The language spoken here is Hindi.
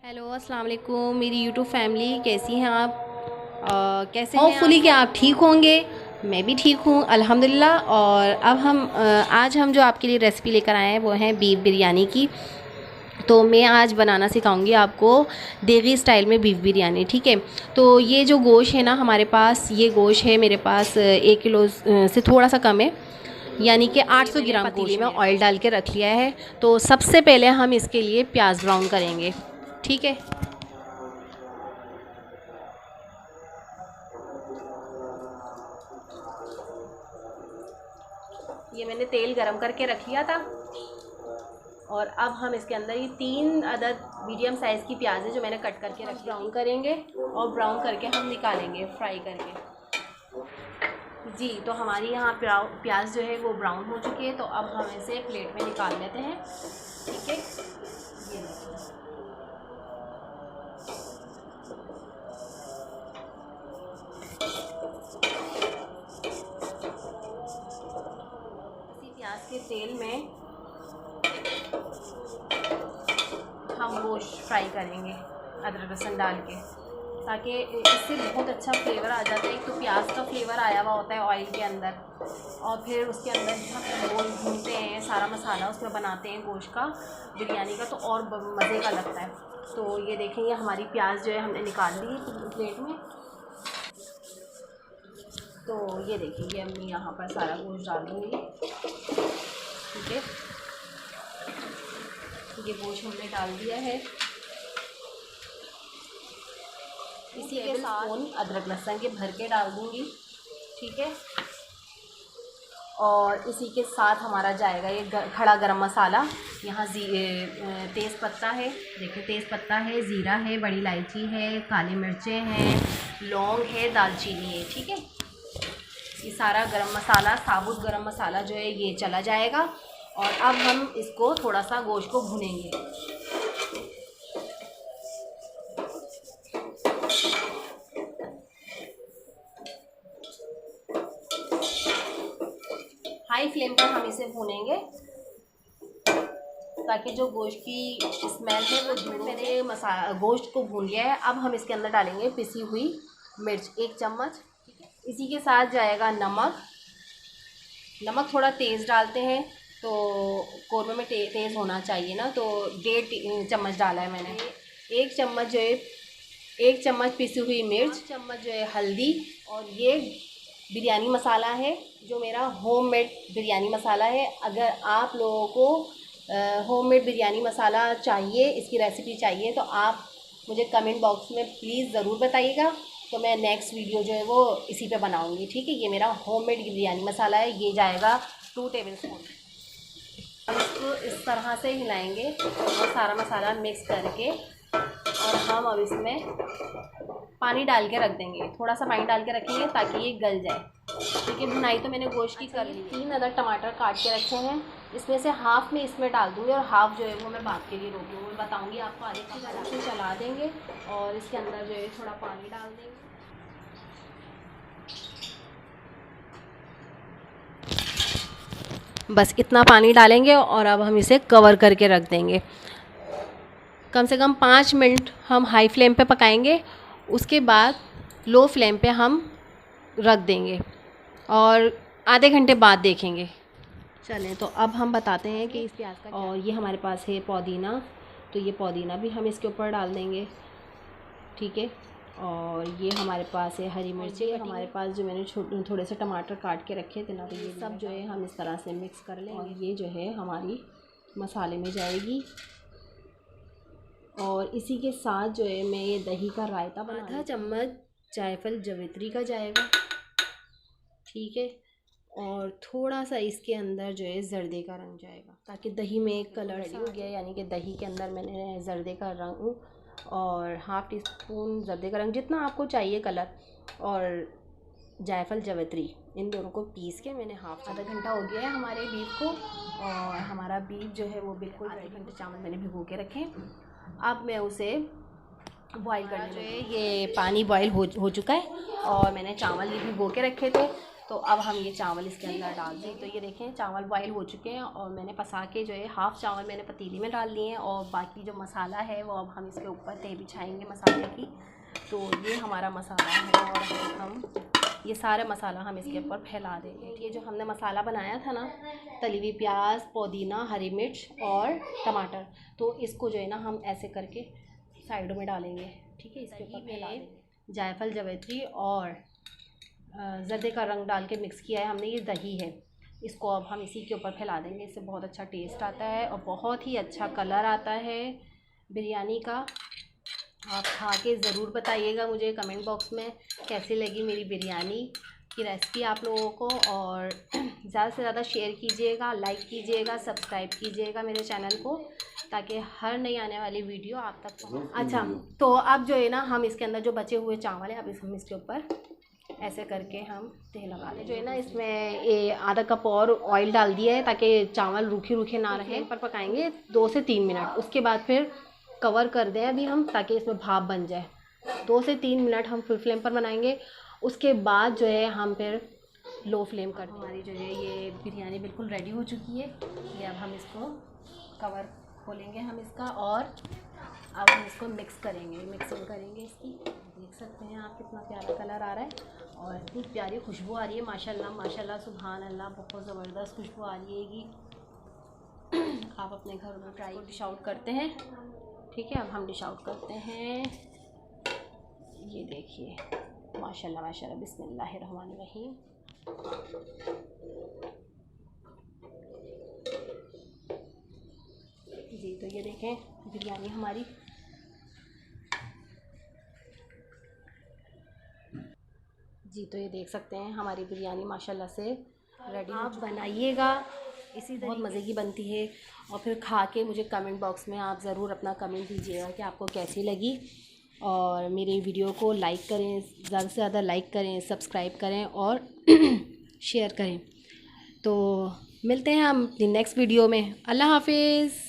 हेलो अस्सलाम वालेकुम मेरी यूट्यूब फैमिली, कैसी हैं आप? कैसे हैं? होपफुली कि आप ठीक होंगे। मैं भी ठीक हूँ अल्हम्दुलिल्लाह। और अब आज हम जो आपके लिए रेसिपी लेकर आए हैं वो है बीफ बिरयानी की। तो मैं आज बनाना सिखाऊंगी आपको देगी स्टाइल में बीफ बिरयानी। ठीक है, तो ये जो गोश्त है ना हमारे पास, ये गोश्त है मेरे पास 1 किलो से थोड़ा सा कम है, यानी कि 800 ग्राम पतीले में ऑयल डाल के रख लिया है। तो सबसे पहले हम इसके लिए प्याज ब्राउन करेंगे। ठीक है, ये मैंने तेल गरम करके रख लिया था। और अब हम इसके अंदर ये 3 अदद मीडियम साइज़ की प्याज है जो मैंने कट करके रख ब्राउन करेंगे और ब्राउन करके हम निकालेंगे फ्राई करके। जी, तो हमारी यहाँ प्याज जो है वो ब्राउन हो चुकी है। तो अब हम इसे प्लेट में निकाल लेते हैं। ठीक है, ये इसी प्याज के तेल में हम गोश्त फ्राई करेंगे अदरक लहसुन डाल के, ताकि इससे बहुत अच्छा फ्लेवर आ जाता है। एक तो प्याज का फ्लेवर आया हुआ होता है ऑयल के अंदर, और फिर उसके अंदर हम गोश्त भूनते हैं, सारा मसाला उसमें बनाते हैं गोश्त का, बिरयानी का, तो और मज़े का लगता है। तो ये देखेंगे हमारी प्याज जो है हमने निकाल ली प्लेट में। तो ये देखिए हम यहाँ पर सारा गोश्त डाल दूँगी। ठीक है, ये गोश्त हमने डाल दिया है। इसी के साथ अदरक लहसुन के भर के डाल दूँगी। ठीक है, और इसी के साथ हमारा जाएगा ये खड़ा गरम मसाला। यहाँ तेज़ पत्ता है, देखिए तेज़ पत्ता है, ज़ीरा है, बड़ी इलायची है, काली मिर्चें हैं, लौंग है, दालचीनी है। ठीक है, ये सारा गरम मसाला, साबुत गरम मसाला जो है ये चला जाएगा। और अब हम इसको थोड़ा सा गोश्त को भुनेंगे। हाई फ्लेम पर हम इसे भूनेंगे ताकि जो गोश्त की स्मेल है वो दूर। मैंने गोश्त को भून लिया है। अब हम इसके अंदर डालेंगे पिसी हुई मिर्च 1 चम्मच। इसी के साथ जाएगा नमक। नमक थोड़ा तेज़ डालते हैं, तो कौरमे में तेज़ होना चाहिए ना, तो 1.5 चम्मच डाला है मैंने। 1 चम्मच जो है 1 चम्मच पिसी हुई मिर्च, 1 चम्मच जो है हल्दी, और ये बिरयानी मसाला है जो मेरा होममेड बिरयानी मसाला है। अगर आप लोगों को होममेड बिरयानी मसाला चाहिए, इसकी रेसिपी चाहिए, तो आप मुझे कमेंट बॉक्स में प्लीज़ ज़रूर बताइएगा। तो मैं नेक्स्ट वीडियो जो है वो इसी पे बनाऊंगी। ठीक है, ये मेरा होममेड बिरयानी मसाला है, ये जाएगा 2 टेबल स्पून। हम इसको इस तरह से हिलाएंगे और सारा मसाला मिक्स करके, और हम अब इसमें पानी डाल के रख देंगे। थोड़ा सा पानी डाल के रखेंगे ताकि ये गल जाए। क्योंकि भुनाई तो मैंने गोश्त की कर ली। 3 अदद टमाटर काट के रखे हैं, इसमें से हाफ़ में इसमें डाल दूँगी और हाफ़ जो है वो मैं बात के लिए रोक दूँगी। मैं बताऊँगी आपको आगे की तरह से चला देंगे और इसके अंदर जो है थोड़ा पानी डाल देंगे। बस इतना पानी डालेंगे और अब हम इसे कवर करके रख देंगे। कम से कम 5 मिनट हम हाई फ्लेम पे पकाएंगे, उसके बाद लो फ्लेम पे हम रख देंगे और आधे घंटे बाद देखेंगे। चलें, तो अब हम बताते हैं कि इस प्याज का, और ये हमारे पास है पुदीना, तो ये पुदीना भी हम इसके ऊपर डाल देंगे। ठीक है, और ये हमारे पास है हरी मिर्ची, हमारे पास जो मैंने थोड़े से टमाटर काट के रखे थे ना, तो ये सब जो है हम इस तरह से मिक्स कर लें। और ये जो है हमारी मसाले में जाएगी। और इसी के साथ जो है मैं ये दही का रायता बना, आधा चम्मच जायफल जवित्री का जाएगा। ठीक है, और थोड़ा सा इसके अंदर जो है जर्दे का रंग जाएगा, ताकि दही में एक कलर रेडी हो गया। यानी कि दही के अंदर मैंने जर्दे का रंग और हाफ़ टी स्पून जर्दे का रंग, जितना आपको चाहिए कलर, और जायफल जवित्री, इन दोनों को पीस के मैंने आधा घंटा हो गया है हमारे बीफ को। और हमारा बीफ जो है वो बिल्कुल आधे घंटे चावल मैंने भिगो के रखे। अब मैं उसे बॉईल करने जो है, ये पानी बॉईल हो चुका है और मैंने चावल भी भिगो के रखे थे। तो अब हम ये चावल इसके अंदर डाल दें। तो ये देखें चावल बॉईल हो चुके हैं और मैंने पसा के जो है हाफ़ चावल मैंने पतीली में डाल लिए हैं और बाकी जो मसाला है वो अब हम इसके ऊपर तह बिछाएंगे मसाले की। तो ये हमारा मसाला है और हम ये सारा मसाला हम इसके ऊपर फैला देंगे। ये जो हमने मसाला बनाया था ना, तली हुई प्याज, पुदीना, हरी मिर्च और टमाटर, तो इसको जो है ना हम ऐसे करके साइडों में डालेंगे, ठीक है। इसके ऊपर फैला देंगे। जायफल, जावित्री और ज़र्दे का रंग डाल के मिक्स किया है हमने, ये दही है, इसको अब हम इसी के ऊपर फैला देंगे। इससे बहुत अच्छा टेस्ट आता है और बहुत ही अच्छा कलर आता है बिरयानी का। आप खा के ज़रूर बताइएगा मुझे कमेंट बॉक्स में कैसी लगी मेरी बिरयानी की रेसिपी आप लोगों को, और ज़्यादा से ज़्यादा शेयर कीजिएगा, लाइक कीजिएगा, सब्सक्राइब कीजिएगा मेरे चैनल को, ताकि हर नई आने वाली वीडियो आप तक पहुँचे। अच्छा, तो अब जो है ना हम इसके अंदर जो बचे हुए चावल है, अब हम इसके ऊपर ऐसे करके हम तेल लगा लें। जो है ना इसमें ये आधा कप और ऑयल डाल दिया है ताकि चावल रूखे रूखे ना रहे। पर पकाएंगे 2 से 3 मिनट, उसके बाद फिर कवर कर दें अभी हम, ताकि इसमें भाप बन जाए। 2 से 3 मिनट हम फुल फ्लेम पर बनाएंगे, उसके बाद जो है हम फिर लो फ्लेम कर दें। हमारी जो है ये बिरयानी बिल्कुल रेडी हो चुकी है। ये अब हम इसको कवर खोलेंगे हम इसका, और अब हम इसको मिक्स करेंगे, मिक्सिंग करेंगे इसकी। देख सकते हैं आप कितना प्यारा कलर आ रहा है और इतनी प्यारी खुशबू आ रही है, माशाल्लाह माशाल्लाह, सुभान अल्लाह, बहुत ज़बरदस्त खुशबू आ रही है। आप अपने घर में ट्राई डिश आउट करते हैं, ठीक है। अब हम डिश आउट करते हैं। ये देखिए माशाल्लाह माशाल्लाह, बिस्मिल्लाहिर्रहमानिर्रहीम। जी, तो ये देखें बिरयानी हमारी जी, तो ये देख सकते हैं हमारी बिरयानी माशाल्लाह से रेडी। आप बनाइएगा, इसी बहुत मज़े की बनती है। और फिर खा के मुझे कमेंट बॉक्स में आप ज़रूर अपना कमेंट दीजिएगा कि आपको कैसी लगी, और मेरी वीडियो को लाइक करें, ज़्यादा से ज़्यादा लाइक करें, सब्सक्राइब करें और शेयर करें। तो मिलते हैं हम नेक्स्ट वीडियो में। अल्लाह हाफिज़।